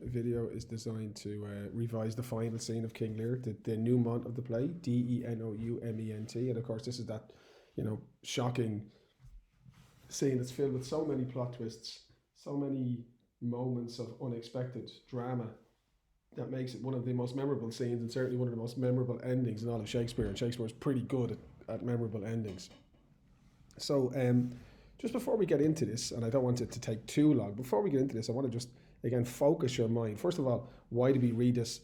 Video is designed to revise the final scene of King Lear, the denouement of the play, Denouement. And of course, this is that, shocking scene that's filled with so many plot twists, so many moments of unexpected drama that makes it one of the most memorable scenes and certainly one of the most memorable endings in all of Shakespeare. And Shakespeare is pretty good at memorable endings. So, just before we get into this, and I don't want it to take too long, before we get into this, I want to just, again, focus your mind. First of all, why do we read this?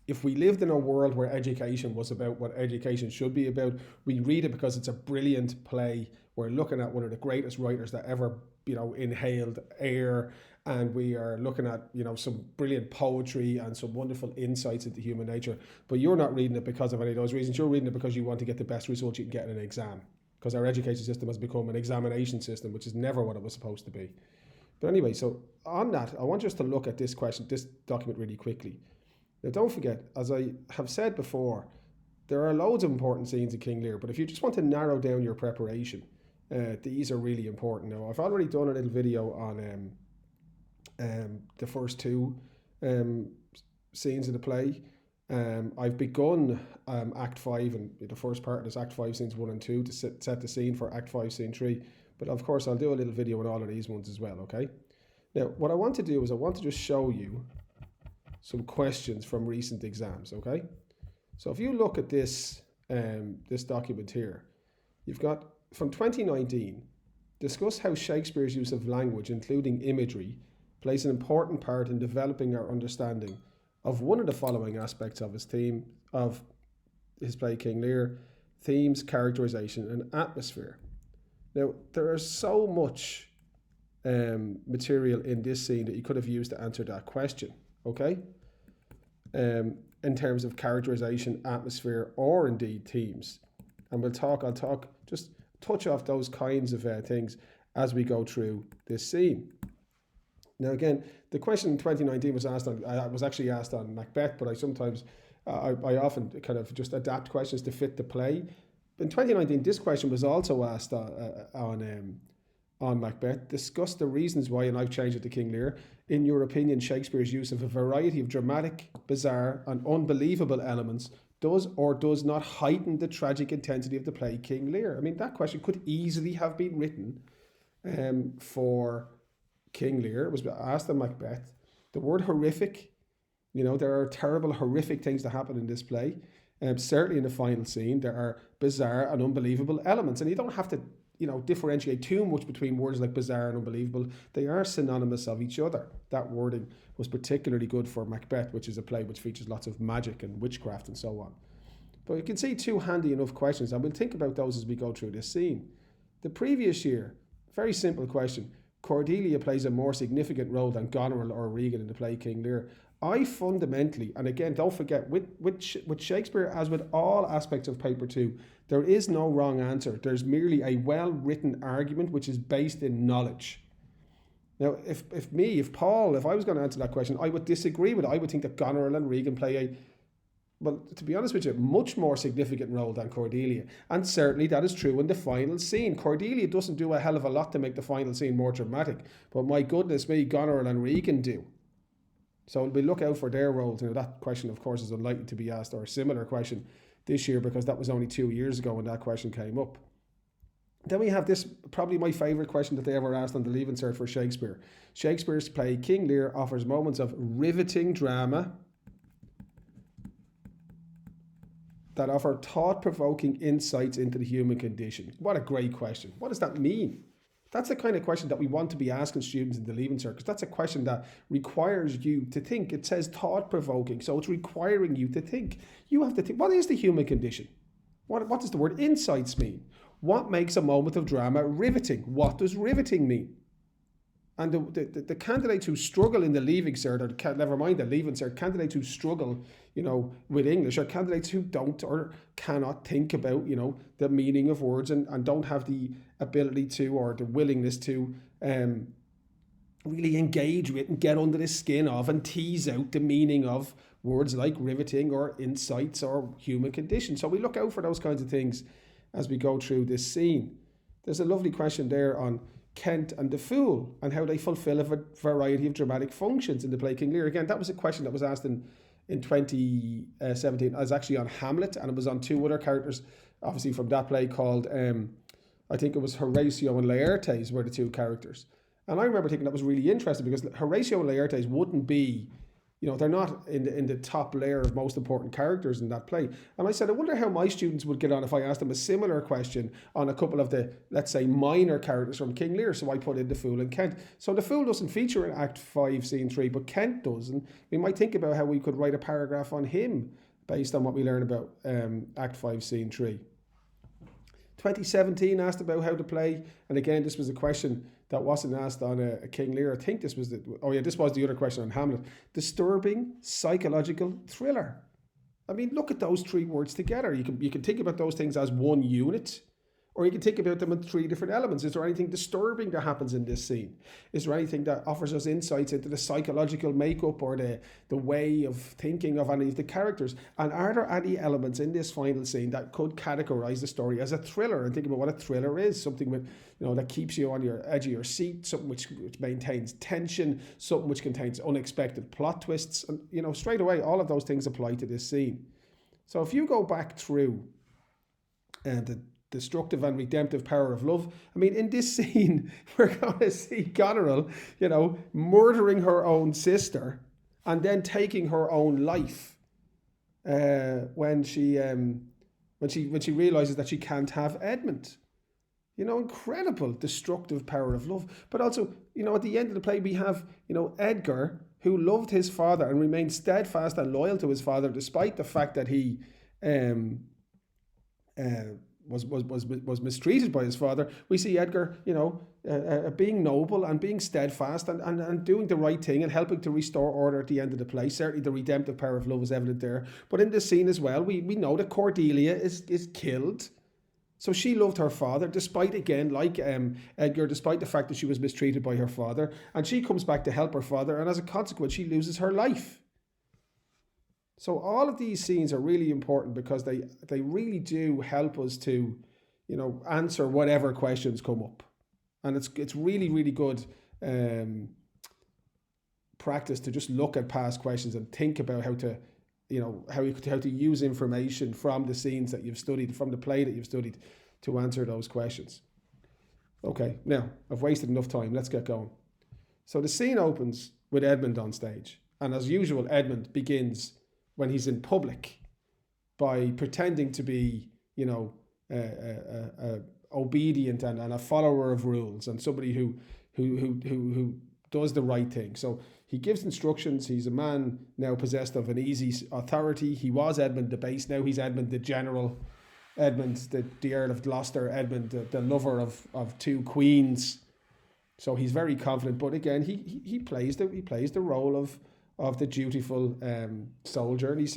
If we lived in a world where education was about what education should be about, we read it because it's a brilliant play. We're looking at one of the greatest writers that ever, inhaled air, and we are looking at, some brilliant poetry and some wonderful insights into human nature. But you're not reading it because of any of those reasons. You're reading it because you want to get the best results you can get in an exam. Because our education system has become an examination system, which is never what it was supposed to be. But anyway, so on that, I want us to look at this document really quickly. Now, don't forget, as I have said before, there are loads of important scenes in King Lear, but if you just want to narrow down your preparation, these are really important. Now, I've already done a little video on the first two scenes of the play. I've begun Act 5, and the first part is Act 5, Scenes 1 and 2, to set the scene for Act 5, Scene 3. But of course, I'll do a little video on all of these ones as well, okay? Now, what I want to do is I want to just show you some questions from recent exams, okay? So if you look at this, this document here, you've got, from 2019, discuss how Shakespeare's use of language, including imagery, plays an important part in developing our understanding of one of the following aspects of his play King Lear: themes, characterization, and atmosphere. Now, there is so much material in this scene that you could have used to answer that question, okay? In terms of characterization, atmosphere, or indeed themes. And I'll talk, just touch off those kinds of things as we go through this scene. Now, again, the question in 2019 was actually asked on Macbeth, but I often kind of just adapt questions to fit the play. In 2019, this question was also asked on Macbeth. Discuss the reasons why, and I've changed it to King Lear, in your opinion, Shakespeare's use of a variety of dramatic, bizarre, and unbelievable elements does or does not heighten the tragic intensity of the play King Lear. I mean, that question could easily have been written for King Lear. It was asked on Macbeth. The word horrific, there are terrible, horrific things that happen in this play. Certainly in the final scene, there are bizarre and unbelievable elements. And you don't have to, differentiate too much between words like bizarre and unbelievable. They are synonymous of each other. That wording was particularly good for Macbeth, which is a play which features lots of magic and witchcraft and so on. But you can see two handy enough questions, and we'll think about those as we go through this scene. The previous year, very simple question. Cordelia plays a more significant role than Goneril or Regan in the play King Lear. I fundamentally, and again, don't forget, with Shakespeare, as with all aspects of paper 2, there is no wrong answer. There's merely a well-written argument which is based in knowledge. Now, if I was going to answer that question, I would disagree with it. I would think that Goneril and Regan play to be honest with you, much more significant role than Cordelia. And certainly that is true in the final scene. Cordelia doesn't do a hell of a lot to make the final scene more dramatic, but my goodness me, Goneril and Regan do. So we look out for their roles. That question, of course, is unlikely to be asked, or a similar question this year, because that was only 2 years ago when that question came up. Then we have this, probably my favourite question that they ever asked on the Leave Insert for Shakespeare. Shakespeare's play King Lear offers moments of riveting drama that offer thought-provoking insights into the human condition. What a great question. What does that mean? That's the kind of question that we want to be asking students in the Leaving Cert, because that's a question that requires you to think. It says thought-provoking, so it's requiring you to think. You have to think, what is the human condition? What does the word insights mean? What makes a moment of drama riveting? What does riveting mean? And the candidates who struggle in the Leaving Cert, or never mind the Leaving Cert, candidates who struggle, with English, are candidates who don't or cannot think about, the meaning of words and don't have the ability to, or the willingness to really engage with and get under the skin of and tease out the meaning of words like riveting or insights or human condition. So we look out for those kinds of things as we go through this scene. There's a lovely question there on Kent and the Fool, and how they fulfill a variety of dramatic functions in the play King Lear. Again, that was a question that was asked in 2017. I was actually on Hamlet, and it was on two other characters, obviously from that play called, I think it was Horatio and Laertes were the two characters. And I remember thinking that was really interesting because Horatio and Laertes wouldn't be, they're not in the top layer of most important characters in that play. And I said, I wonder how my students would get on if I asked them a similar question on a couple of the, let's say, minor characters from King Lear. So I put in the Fool and Kent. So the Fool doesn't feature in Act 5, Scene 3, but Kent does. And we might think about how we could write a paragraph on him based on what we learn about Act 5, Scene 3. 2017 asked about how to play. And again, this was a question that wasn't asked on a King Lear. I think this was this was the other question on Hamlet. Disturbing psychological thriller. I mean, look at those three words together. You can think about those things as one unit, or you can think about them in three different elements. Is there anything disturbing that happens in this scene? Is there anything that offers us insights into the psychological makeup or the way of thinking of any of the characters? And are there any elements in this final scene that could categorize the story as a thriller? And think about what a thriller is: something with, that keeps you on your edge of your seat, something which maintains tension, something which contains unexpected plot twists, and straight away all of those things apply to this scene. So if you go back through the destructive and redemptive power of love. I mean, in this scene, we're going to see Goneril, murdering her own sister and then taking her own life when she realizes that she can't have Edmund. Incredible destructive power of love. But also, at the end of the play, we have, Edgar, who loved his father and remained steadfast and loyal to his father, despite the fact that he was mistreated by his father. We see Edgar, being noble and being steadfast and doing the right thing and helping to restore order at the end of the play. Certainly the redemptive power of love is evident there. But in this scene as well, we know that Cordelia is killed. So she loved her father, despite, again, like Edgar, despite the fact that she was mistreated by her father. And she comes back to help her father, and as a consequence, she loses her life. So all of these scenes are really important because they really do help us to, answer whatever questions come up. And it's really, really good practice to just look at past questions and think about how to use information from the scenes that you've studied, from the play that you've studied, to answer those questions. Okay, now, I've wasted enough time. Let's get going. So the scene opens with Edmund on stage. And as usual, Edmund begins when he's in public by pretending to be, obedient and a follower of rules and somebody who does the right thing. So he gives instructions. He's a man now possessed of an easy authority. He was Edmund the Base. Now he's Edmund the General. Edmund the Earl of Gloucester. Edmund the lover of two queens. So he's very confident. But again, he plays the role of the dutiful soldier. And he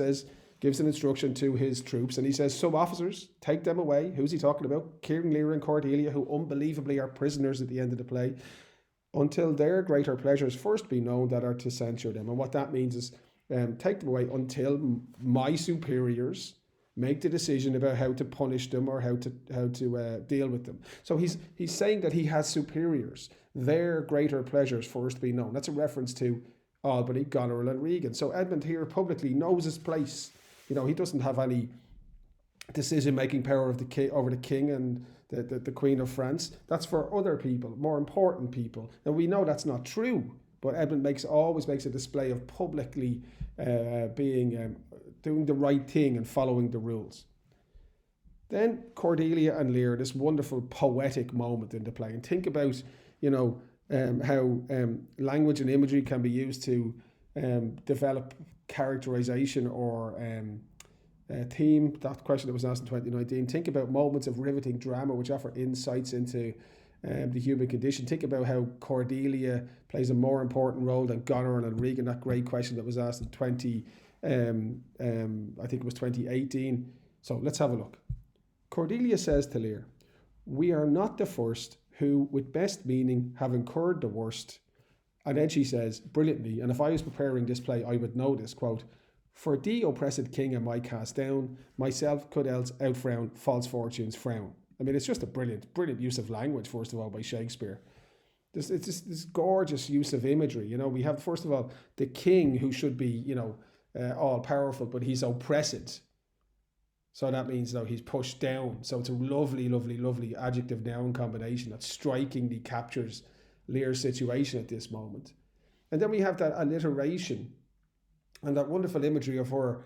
gives an instruction to his troops. And he says, "Some officers, take them away." Who's he talking about? King Lear and Cordelia, who unbelievably are prisoners at the end of the play, until their greater pleasures first be known that are to censure them. And what that means is take them away until my superiors make the decision about how to punish them or how to deal with them. So he's saying that he has superiors. Their greater pleasures first be known. That's a reference to Albany, Goneril and Regan. So Edmund here publicly knows his place. He doesn't have any decision-making power over the king and the Queen of France. That's for other people, more important people. Now we know that's not true, but Edmund always makes a display of publicly doing the right thing and following the rules. Then Cordelia and Lear, this wonderful poetic moment in the play. And think about, how language and imagery can be used to develop characterization or theme. That question that was asked in 2019. Think about moments of riveting drama which offer insights into the human condition. Think about how Cordelia plays a more important role than Goneril and Regan. That great question that was asked in 2018. So let's have a look. Cordelia says to Lear, "We are not the first who, with best meaning, have incurred the worst." And then she says, brilliantly, and if I was preparing this play, I would know this, quote, "For thee, oppressed king, am I cast down, myself could else outfrown false fortune's frown." I mean, it's just a brilliant use of language, first of all, by Shakespeare. It's just this gorgeous use of imagery. We have, first of all, the king who should be, all powerful, but he's oppressed. So that means he's pushed down. So it's a lovely, lovely, lovely adjective noun combination that strikingly captures Lear's situation at this moment. And then we have that alliteration and that wonderful imagery of her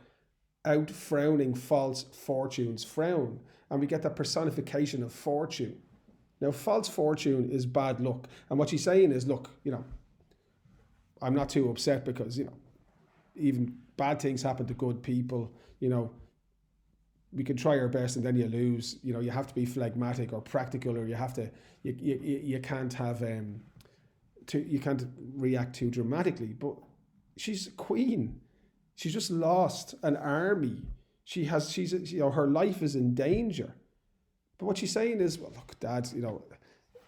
out frowning false fortune's frown. And we get that personification of fortune. Now, false fortune is bad luck. And what she's saying is, look, I'm not too upset because, even bad things happen to good people. We can try our best and then you lose. You have to be phlegmatic or practical, or you have to, you can't have, you can't react too dramatically. But she's a queen. She's just lost an army. Her life is in danger. But what she's saying is, well, look, Dad,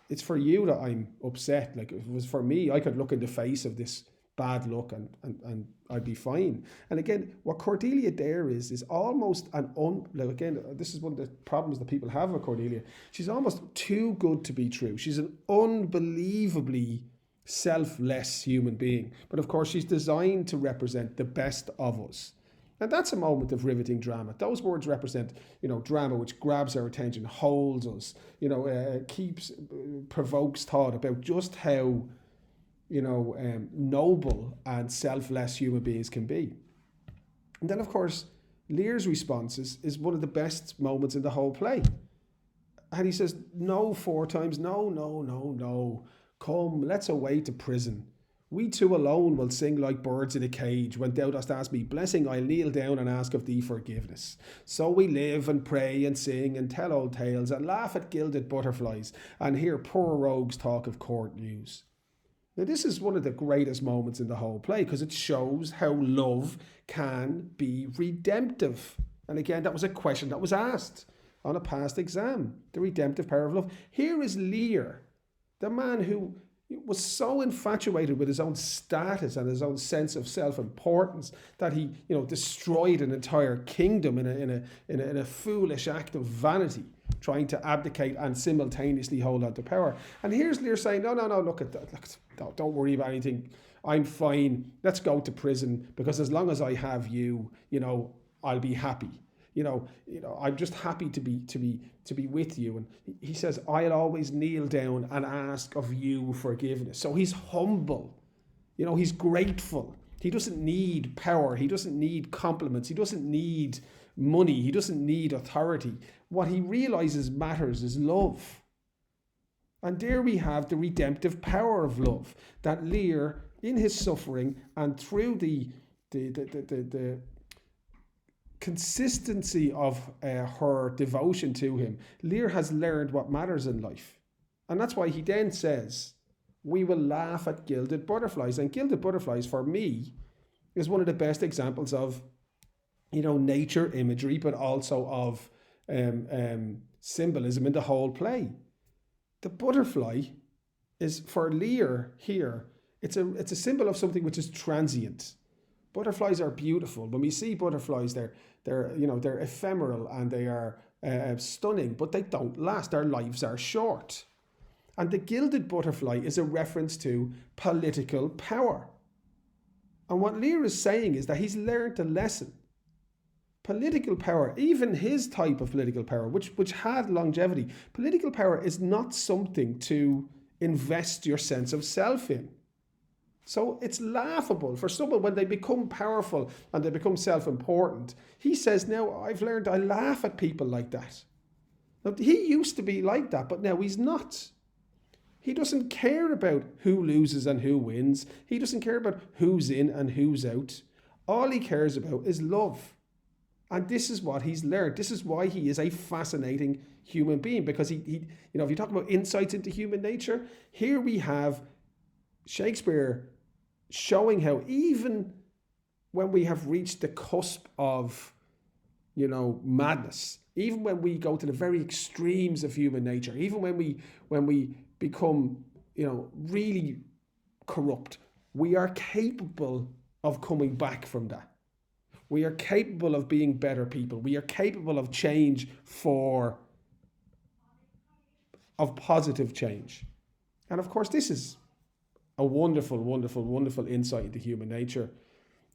it's for you that I'm upset. Like, if it was for me, I could look in the face of this bad luck and I'd be fine. And again, what Cordelia there is almost again, this is one of the problems that people have with Cordelia. She's almost too good to be true. She's an unbelievably selfless human being. But of course, she's designed to represent the best of us. And that's a moment of riveting drama. Those words represent, drama which grabs our attention, holds us, provokes thought about just how, noble and selfless human beings can be. And then, of course, Lear's response is one of the best moments in the whole play. And he says, no 4 times, no, no, no, no. Come, let's away to prison. We two alone will sing like birds in a cage. When thou dost ask me blessing, I'll kneel down and ask of thee forgiveness. So we live and pray and sing and tell old tales and laugh at gilded butterflies and hear poor rogues talk of court news. Now, this is one of the greatest moments in the whole play because it shows how love can be redemptive. And again, that was a question that was asked on a past exam, the redemptive power of love. Here is Lear, the man who was so infatuated with his own status and his own sense of self-importance that he, destroyed an entire kingdom in a foolish act of vanity, trying to abdicate and simultaneously hold on to power. And here's Lear saying, no, look at that. Look, don't worry about anything. I'm fine. Let's go to prison because as long as I have you, I'll be happy. I'm just happy to be with you. And he says, I'll always kneel down and ask of you forgiveness. So he's humble. He's grateful. He doesn't need power. He doesn't need compliments. He doesn't need money. He doesn't need authority. What he realizes matters is love. And there we have the redemptive power of love that Lear, in his suffering and through the consistency of her devotion to him, Lear has learned what matters in life. And that's why he then says, we will laugh at gilded butterflies. And gilded butterflies, for me, is one of the best examples of, nature imagery, but also of symbolism in the whole play. The butterfly is, for Lear here, it's a symbol of something which is transient. Butterflies are beautiful. When we see butterflies, they're ephemeral and they are stunning, but they don't last. Their lives are short. And the gilded butterfly is a reference to political power. And what Lear is saying is that he's learned a lesson. Political power, even his type of political power, which had longevity, political power is not something to invest your sense of self in. So it's laughable for someone when they become powerful and they become self-important. He says, now I've learned I laugh at people like that. Now, he used to be like that, but now he's not. He doesn't care about who loses and who wins. He doesn't care about who's in and who's out. All he cares about is love. And this is what he's learned. This is why he is a fascinating human being, because he if you talk about insights into human nature, here we have Shakespeare showing how even when we have reached the cusp of, madness, even when we go to the very extremes of human nature, even when we become, really corrupt, we are capable of coming back from that. We are capable of being better people. We are capable of change of positive change. And of course, this is a wonderful, wonderful, wonderful insight into human nature.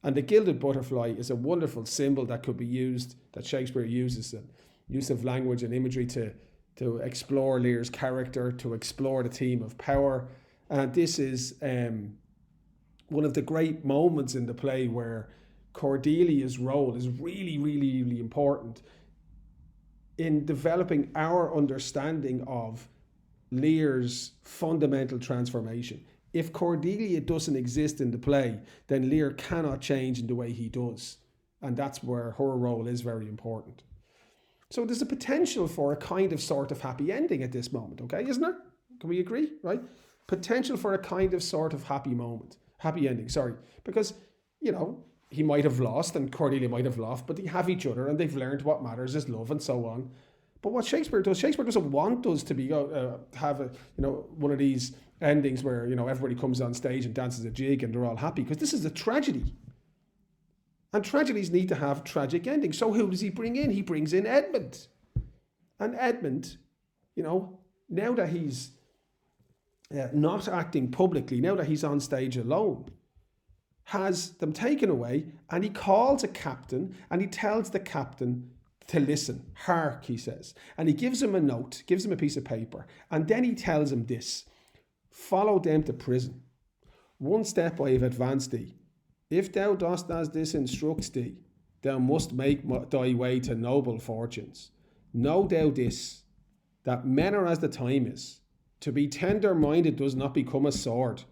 And the gilded butterfly is a wonderful symbol that could be used, that Shakespeare uses, and use of language and imagery to explore Lear's character, to explore the theme of power. And this is one of the great moments in the play where Cordelia's role is really, really, really important in developing our understanding of Lear's fundamental transformation. If Cordelia doesn't exist in the play, then Lear cannot change in the way he does. And that's where her role is very important. So there's a potential for a kind of sort of happy ending at this moment, okay, isn't there? Can we agree, right? Potential for a kind of sort of happy ending, because, he might have lost and Cordelia might have lost, but they have each other and they've learned what matters is love and so on. But what Shakespeare doesn't want us to be have one of these endings where everybody comes on stage and dances a jig and they're all happy, because this is a tragedy. And tragedies need to have tragic endings. So who does he bring in? He brings in Edmund. And Edmund, now that he's not acting publicly, now that he's on stage alone, has them taken away, and he calls a captain and he tells the captain to listen. Hark, he says. And he gives him a note, gives him a piece of paper, and then he tells him this: follow them to prison. One step I have advanced thee. If thou dost as this instructs thee, thou must make thy way to noble fortunes. Know thou this, that men are as the time is. To be tender-minded does not become a sword.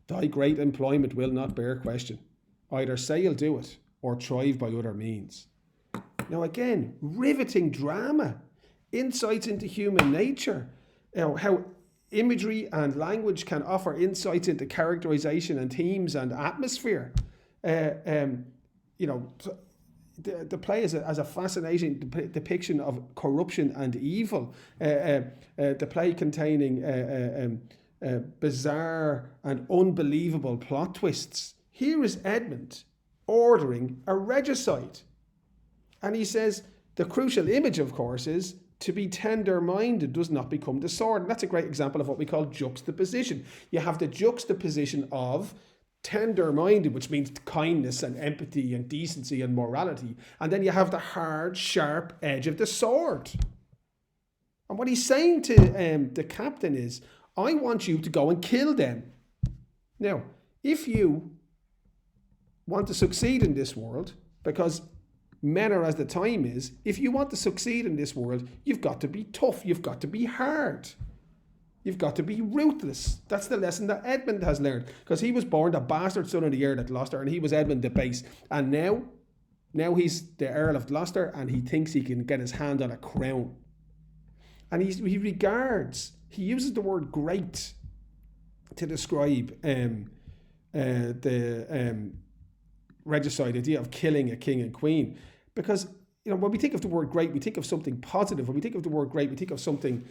Thy great employment will not bear question. Either say you'll do it, or thrive by other means. Now again, riveting drama, insights into human nature, how imagery and language can offer insights into characterization and themes and atmosphere. The play has a fascinating depiction of corruption and evil. The play containing bizarre and unbelievable plot twists. Here is Edmund ordering a regicide. And he says the crucial image, of course, is to be tender-minded does not become the sword. And that's a great example of what we call juxtaposition. You have the juxtaposition of tender-minded, which means kindness and empathy and decency and morality. And then you have the hard, sharp edge of the sword. And what he's saying to the captain is, I want you to go and kill them. Now, if you want to succeed in this world, because men are as the time is, if you want to succeed in this world, you've got to be tough, you've got to be hard. You've got to be ruthless. That's the lesson that Edmund has learned, because he was born the bastard son of the Earl of Gloucester, and he was Edmund the Base. And now he's the Earl of Gloucester, and he thinks he can get his hand on a crown. And he uses the word great to describe the regicide, idea of killing a king and queen. Because, when we think of the word great, we think of something positive. When we think of the word great, we think of something,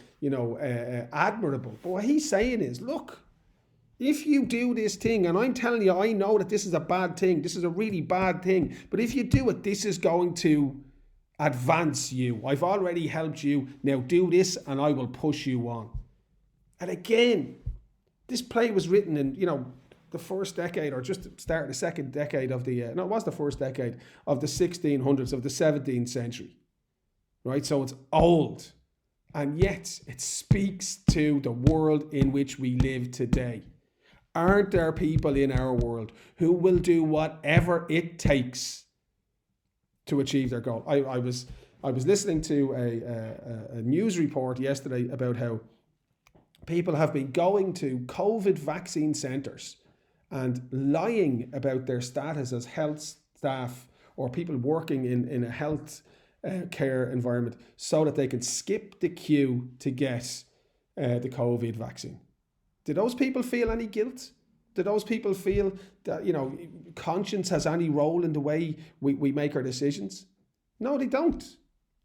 admirable. But what he's saying is, look, if you do this thing, and I'm telling you, I know that this is a bad thing, this is a really bad thing, but if you do it, this is going to advance you. I've already helped you. Now do this and I will push you on. And again, this play was written in, the first decade, or just the start of the second decade of the, it was the first decade of the 1600s, of the 17th century, right? So it's old, and yet it speaks to the world in which we live today. Aren't there people in our world who will do whatever it takes to achieve their goal? I was listening to a news report yesterday about how people have been going to COVID vaccine centres and lying about their status as health staff or people working in a health care environment so that they can skip the queue to get the COVID vaccine. Do those people feel any guilt? Do those people feel that, conscience has any role in the way we make our decisions? No, they don't.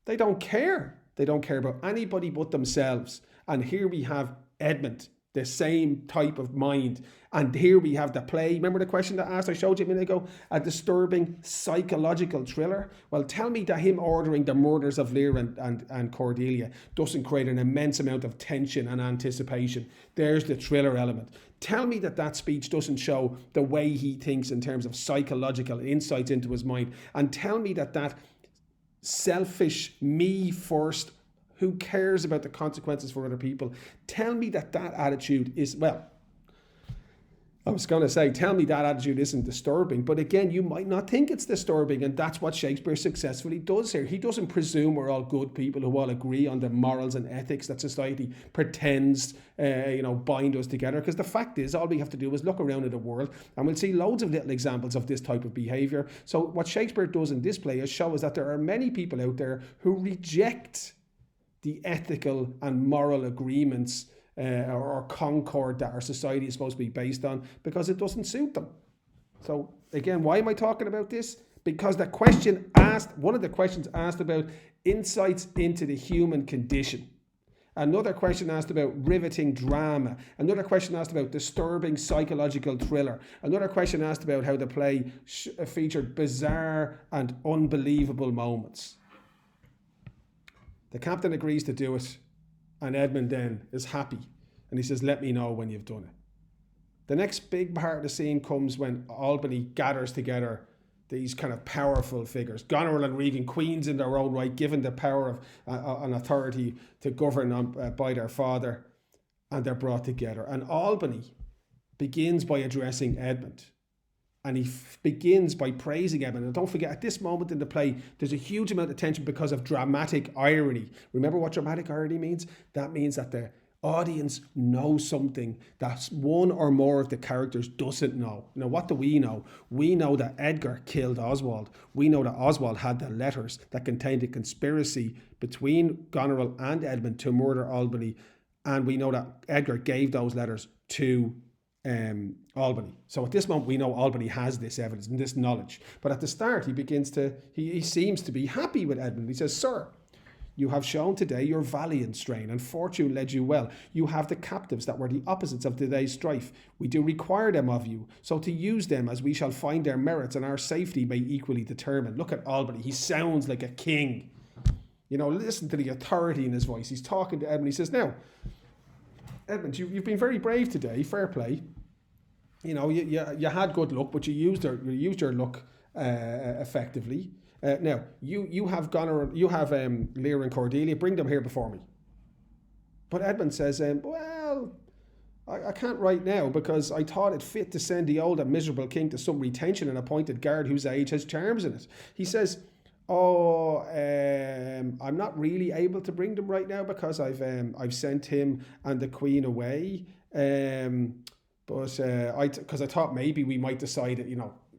They don't care. They don't care about anybody but themselves. And here we have Edmund the same type of mind. And here we have the play. Remember the question that I showed you a minute ago? A disturbing psychological thriller. Well, tell me that him ordering the murders of Lear and Cordelia doesn't create an immense amount of tension and anticipation. There's the thriller element. Tell me that speech doesn't show the way he thinks in terms of psychological insights into his mind. And tell me that selfish, me first, who cares about the consequences for other people? Tell me that attitude is, well, I was going to say, tell me that attitude isn't disturbing. But again, you might not think it's disturbing. And that's what Shakespeare successfully does here. He doesn't presume we're all good people who all agree on the morals and ethics that society pretends, bind us together. Because the fact is, all we have to do is look around at the world and we'll see loads of little examples of this type of behaviour. So what Shakespeare does in this play is show us that there are many people out there who reject the ethical and moral agreements or concord that our society is supposed to be based on because it doesn't suit them. So again, why am I talking about this? Because one of the questions asked about insights into the human condition. Another question asked about riveting drama. Another question asked about disturbing psychological thriller. Another question asked about how the play featured bizarre and unbelievable moments. The captain agrees to do it, and Edmund then is happy. And he says, let me know when you've done it. The next big part of the scene comes when Albany gathers together these kind of powerful figures. Goneril and Regan, queens in their own right, given the power of an authority to govern by their father, and they're brought together. And Albany begins by addressing Edmund. And he begins by praising Edmund. And don't forget, at this moment in the play, there's a huge amount of tension because of dramatic irony. Remember what dramatic irony means? That means that the audience knows something that one or more of the characters doesn't know. Now, what do we know? We know that Edgar killed Oswald. We know that Oswald had the letters that contained a conspiracy between Goneril and Edmund to murder Albany. And we know that Edgar gave those letters to Albany. So at this moment we know Albany has this evidence and this knowledge. But at the start he seems to be happy with Edmund. He says, sir, you have shown today your valiant strain, and fortune led you well. You have the captives that were the opposites of today's strife. We do require them of you, so to use them as we shall find their merits and our safety may equally determine. Look at Albany. He sounds like a king. Listen to the authority in his voice. He's talking to Edmund. He says, now, Edmund, you've been very brave today. Fair play. You had good luck, but you used your luck effectively. Now you have Lear and Cordelia. Bring them here before me. But Edmund says, well, I can't right now because I thought it fit to send the old and miserable king to some retention and appointed guard whose age has charms in it. He says, I'm not really able to bring them right now because I've sent him and the queen away. But I thought maybe we might decide it,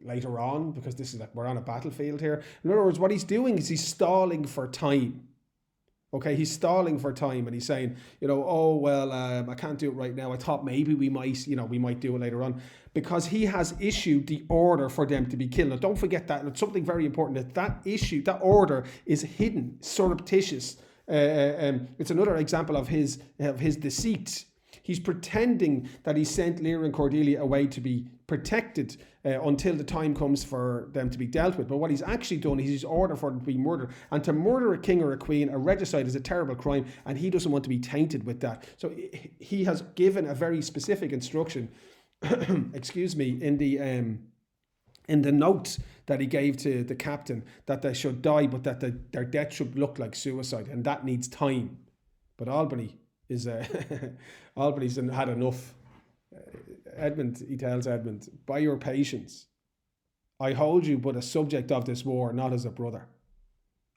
later on, because this is we're on a battlefield here. In other words, what he's doing is he's stalling for time. Okay, he's stalling for time, and he's saying, I can't do it right now. I thought maybe we might do it later on, because he has issued the order for them to be killed. Now, don't forget that. It's something very important that order is hidden, surreptitious. It's another example of his deceit. He's pretending that he sent Lear and Cordelia away to be protected until the time comes for them to be dealt with. But what he's actually done is he's ordered for them to be murdered. And to murder a king or a queen, a regicide, is a terrible crime, and he doesn't want to be tainted with that. So he has given a very specific instruction, excuse me, in the note that he gave to the captain, that they should die, but that their death should look like suicide, and that needs time. But Albany's had enough. Edmund, he tells Edmund, by your patience, I hold you but a subject of this war, not as a brother.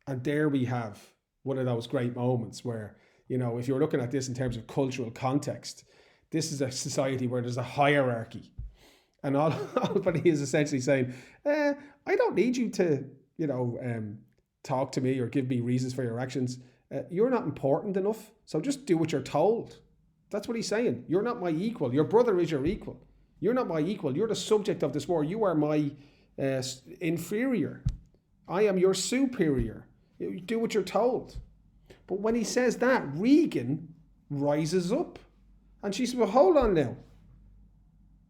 And there we have one of those great moments where, if you're looking at this in terms of cultural context, this is a society where there's a hierarchy. And Albany is essentially saying, I don't need you to, talk to me or give me reasons for your actions. You're not important enough, so just do what you're told. That's what he's saying. You're not my equal. Your brother is your equal. You're not my equal. You're the subject of this war. You are my inferior. I am your superior. You do what you're told. But when he says that, Regan rises up And she said, well, hold on now.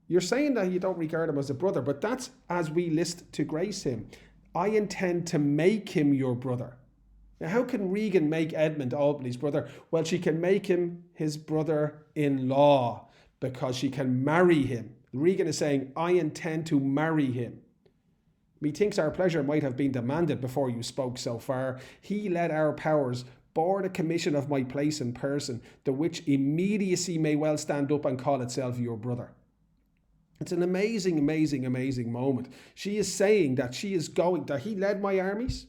You're saying that you don't regard him as a brother, but that's as we list to grace him. I intend to make him your brother. Now, how can Regan make Edmund Albany's brother? Well, she can make him his brother-in-law because she can marry him. Regan is saying, I intend to marry him. Methinks our pleasure might have been demanded before you spoke so far. He led our powers, bore the commission of my place and person, the which immediacy may well stand up and call itself your brother. It's an amazing, amazing, amazing moment. She is saying that that he led my armies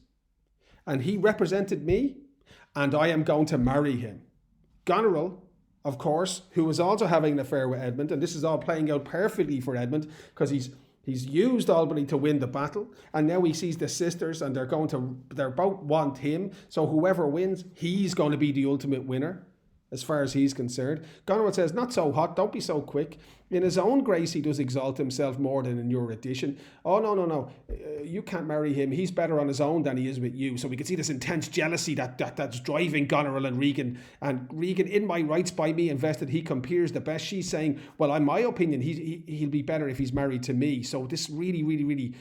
and he represented me and I am going to marry him. Goneril, of course, who was also having an affair with Edmund, and this is all playing out perfectly for Edmund because he's used Albany to win the battle, and now he sees the sisters and they're both want him, so whoever wins, he's going to be the ultimate winner as far as he's concerned. Goneril says, not so hot, don't be so quick. In his own grace he does exalt himself more than in your addition. Oh, no, you can't marry him. He's better on his own than he is with you. So we can see this intense jealousy that's driving Goneril and Regan. And Regan, in my rights by me invested, he compares the best. She's saying, well, in my opinion, he'll be better if he's married to me. So this really, really, really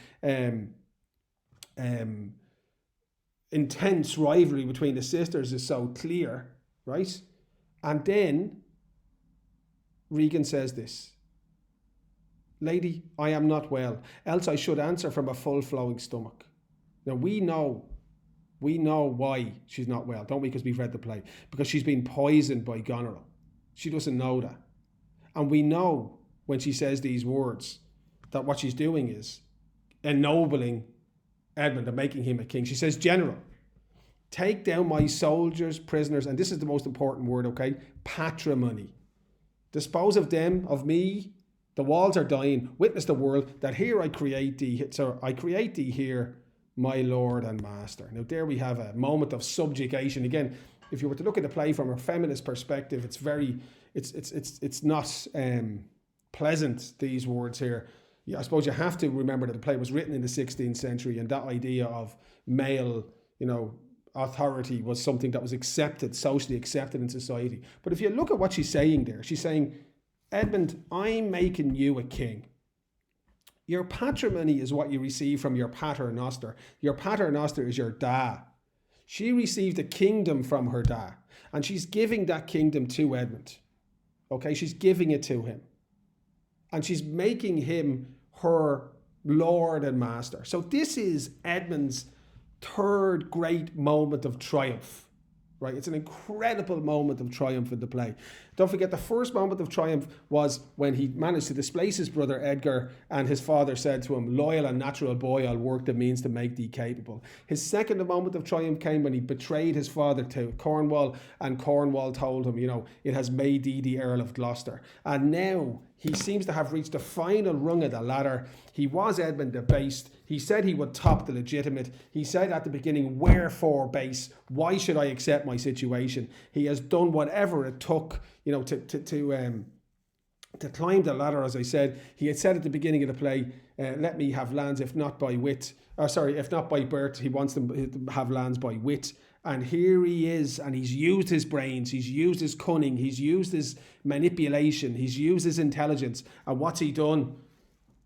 intense rivalry between the sisters is so clear, right? And then Regan says this, Lady, I am not well, else I should answer from a full-flowing stomach. Now we know why she's not well, don't we? Because we've read the play. Because she's been poisoned by Goneril. She doesn't know that. And we know when she says these words that what she's doing is ennobling Edmund and making him a king. She says, General, take down my soldiers, prisoners, and this is the most important word, okay? Patrimony. Dispose of them, of me. The walls are dying. Witness the world that here I create thee. So I create thee here, my Lord and Master. Now there we have a moment of subjugation. Again, if you were to look at the play from a feminist perspective, it's not pleasant, these words here. Yeah, I suppose you have to remember that the play was written in the 16th century, and that idea of male, authority was something that was socially accepted in society. But if you look at what she's saying there, she's saying, Edmund, I'm making you a king. Your patrimony is what you receive from your pater noster. Your pater noster is your da. She received a kingdom from her da, and she's giving that kingdom to Edmund. Okay, she's giving it to him. And she's making him her lord and master. So this is Edmund's third great moment of triumph, right? It's an incredible moment of triumph in the play. Don't forget, the first moment of triumph was when he managed to displace his brother Edgar, and his father said to him, loyal and natural boy, I'll work the means to make thee capable. His second moment of triumph came when he betrayed his father to Cornwall, and Cornwall told him, it has made thee the Earl of Gloucester. And now he seems to have reached the final rung of the ladder. He was Edmund the Based. He said he would top the legitimate. He said at the beginning, wherefore base? Why should I accept my situation? He has done whatever it took, to climb the ladder, as I said. He had said at the beginning of the play, let me have lands if not by if not by birth. He wants them to have lands by wit. And here he is, and he's used his brains, he's used his cunning, he's used his manipulation, he's used his intelligence. And what's he done?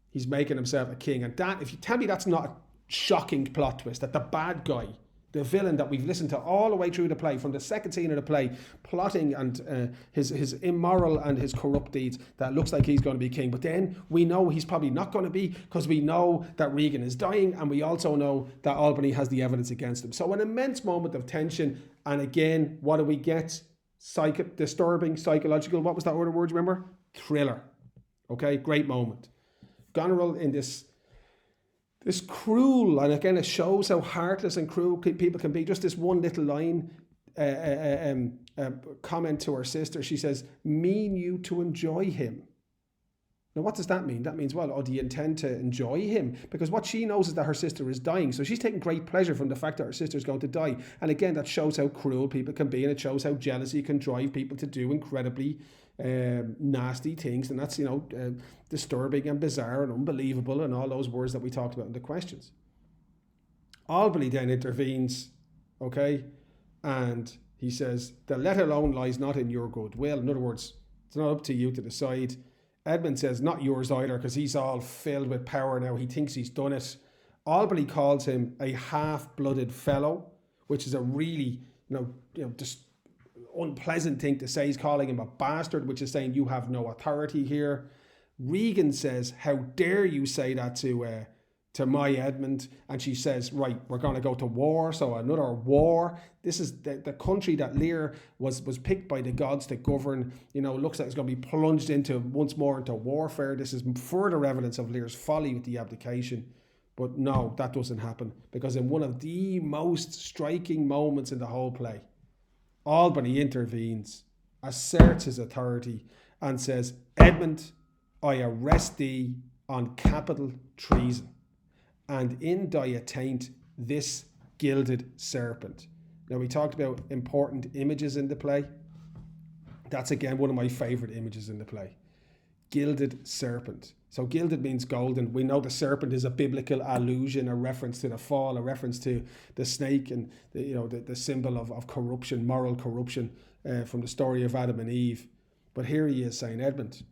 He's making himself a king. And that, if you tell me that's not a shocking plot twist, that the bad guy, the villain that we've listened to all the way through the play, from the second scene of the play, plotting and his immoral and his corrupt deeds, that looks like he's going to be king. But then we know he's probably not going to be, because we know that Regan is dying, and we also know that Albany has the evidence against him. So an immense moment of tension. And again, what do we get? Disturbing, psychological. What was that other word, remember? Thriller. Okay, great moment. Goneril in this cruel, and again it shows how heartless and cruel people can be. Just this one little line, comment to her sister. She says, mean you to enjoy him? Now what does that mean? That means, well, do you intend to enjoy him? Because what she knows is that her sister is dying. So she's taking great pleasure from the fact that her sister is going to die. And again, that shows how cruel people can be, and it shows how jealousy can drive people to do incredibly nasty things. And that's, disturbing and bizarre and unbelievable, and all those words that we talked about in the questions. Albany then intervenes, okay, and he says, the let alone lies not in your goodwill. In other words, It's not up to you to decide. Edmund says, not yours either, because he's all filled with power now. He thinks he's done it. Albany calls him a half-blooded fellow, which is a really, just unpleasant thing to say. He's calling him a bastard, which is saying you have no authority here. Regan says, how dare you say that to my Edmund? And she says, right, we're going to go to war. So another war. This is the country that Lear was picked by the gods to govern. Looks like it's going to be plunged once more into warfare. This is further evidence of Lear's folly with the abdication. But no, that doesn't happen, because in one of the most striking moments in the whole play, Albany intervenes, asserts his authority, and says, Edmund, I arrest thee on capital treason, and in thy attaint this gilded serpent. Now, we talked about important images in the play. That's again one of my favourite images in the play. Gilded serpent. So gilded means golden. We know the serpent is a biblical allusion, a reference to the fall, a reference to the snake, and the symbol of corruption, moral corruption, from the story of Adam and Eve. But here he is saying, Edmund,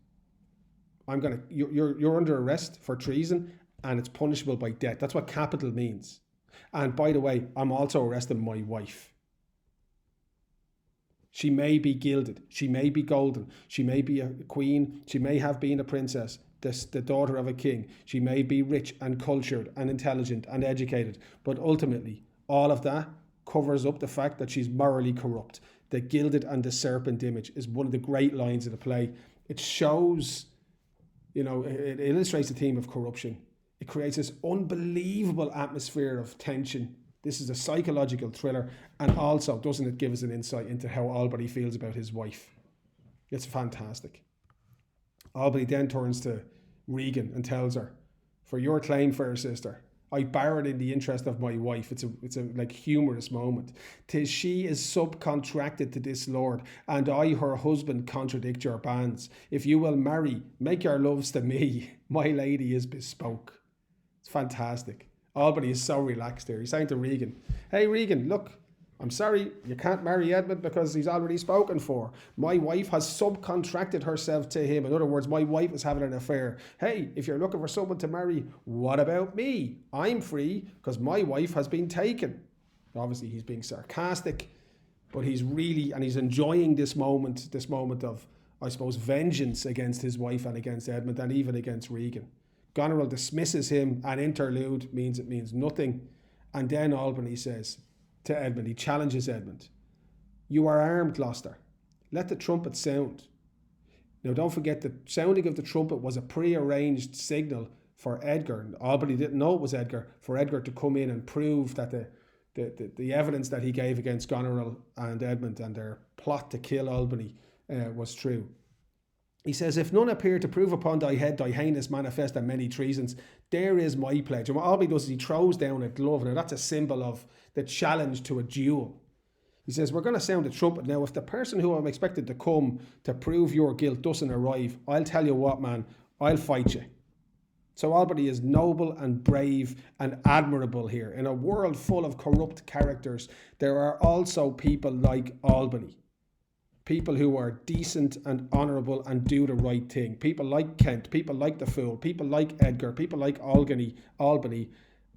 you're under arrest for treason, and it's punishable by death. That's what capital means. And by the way, I'm also arresting my wife. She may be gilded, she may be golden, she may be a queen, she may have been a princess, the daughter of a king, she may be rich and cultured and intelligent and educated, but ultimately all of that covers up the fact that she's morally corrupt. The gilded and the serpent image is one of the great lines of the play. It shows, it illustrates the theme of corruption. It creates this unbelievable atmosphere of tension. This is a psychological thriller, and also, doesn't it give us an insight into how Albany feels about his wife? It's fantastic. Albany then turns to Regan and tells her, for your claim, fair sister, I bar it in the interest of my wife. It's a humorous moment. 'Tis she is subcontracted to this lord, and I, her husband, contradict your banns. If you will marry, make your loves to me. My lady is bespoke. It's fantastic. Albany is so relaxed here. He's saying to Regan, hey Regan, look, I'm sorry, you can't marry Edmund because he's already spoken for. My wife has subcontracted herself to him. In other words, my wife is having an affair. Hey, if you're looking for someone to marry, what about me? I'm free because my wife has been taken. Obviously, he's being sarcastic, but he's enjoying this moment of, I suppose, vengeance against his wife and against Edmund and even against Regan. Goneril dismisses him. An interlude it means nothing. And then Albany says to Edmund, he challenges Edmund, you are armed, Gloucester. Let the trumpet sound. Now don't forget, the sounding of the trumpet was a pre-arranged signal for Edgar. Albany didn't know it was Edgar, for Edgar to come in and prove that the evidence that he gave against Goneril and Edmund and their plot to kill Albany was true. He says, if none appear to prove upon thy head thy heinous manifest and many treasons, there is my pledge. And what Albany does is he throws down a glove. Now that's a symbol of the challenge to a duel. He says, we're going to sound the trumpet. Now, if the person who I'm expected to come to prove your guilt doesn't arrive, I'll tell you what, man, I'll fight you. So Albany is noble and brave and admirable here. In a world full of corrupt characters, there are also people like Albany. People who are decent and honourable and do the right thing. People like Kent, people like the Fool, people like Edgar, people like Albany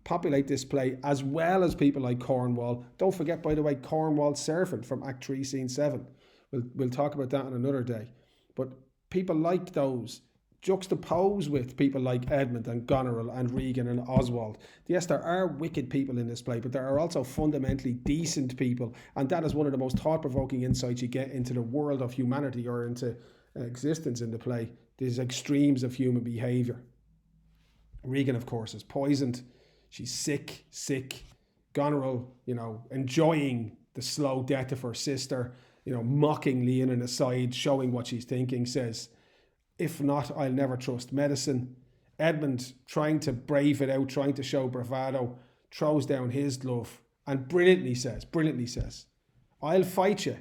populate this play, as well as people like Cornwall. Don't forget, by the way, Cornwall's servant from Act 3, Scene 7. We'll talk about that on another day. But people like those juxtaposed with people like Edmund and Goneril and Regan and Oswald. Yes, there are wicked people in this play, but there are also fundamentally decent people, and that is one of the most thought-provoking insights you get into the world of humanity, or into existence in the play, these extremes of human behaviour. Regan, of course, is poisoned. She's sick. Goneril, enjoying the slow death of her sister, mockingly in an aside, showing what she's thinking, says, if not, I'll never trust medicine. Edmund, trying to brave it out, trying to show bravado, throws down his glove and brilliantly says, I'll fight you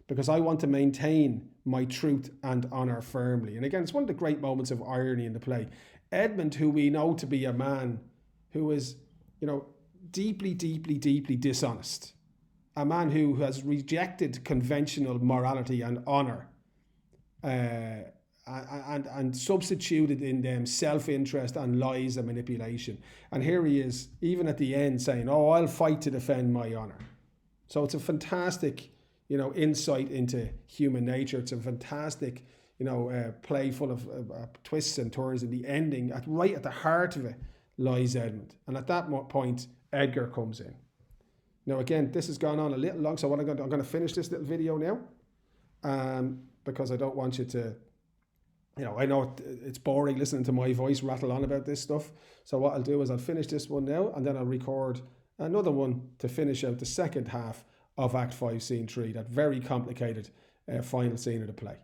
because I want to maintain my truth and honour firmly. And again, it's one of the great moments of irony in the play. Edmund, who we know to be a man who is, deeply dishonest, a man who has rejected conventional morality and honour, and substituted in them self-interest and lies and manipulation. And here he is, even at the end, saying, "Oh, I'll fight to defend my honor." So it's a fantastic, insight into human nature. It's a fantastic, play full of twists and turns. And the ending, right at the heart of it, lies Edmund. And at that point, Edgar comes in. Now, again, this has gone on a little long, so I'm going to finish this little video now, because I don't want you to, I know it's boring listening to my voice rattle on about this stuff. So what I'll do is I'll finish this one now, and then I'll record another one to finish out the second half of Act 5, Scene 3, that very complicated final scene of the play.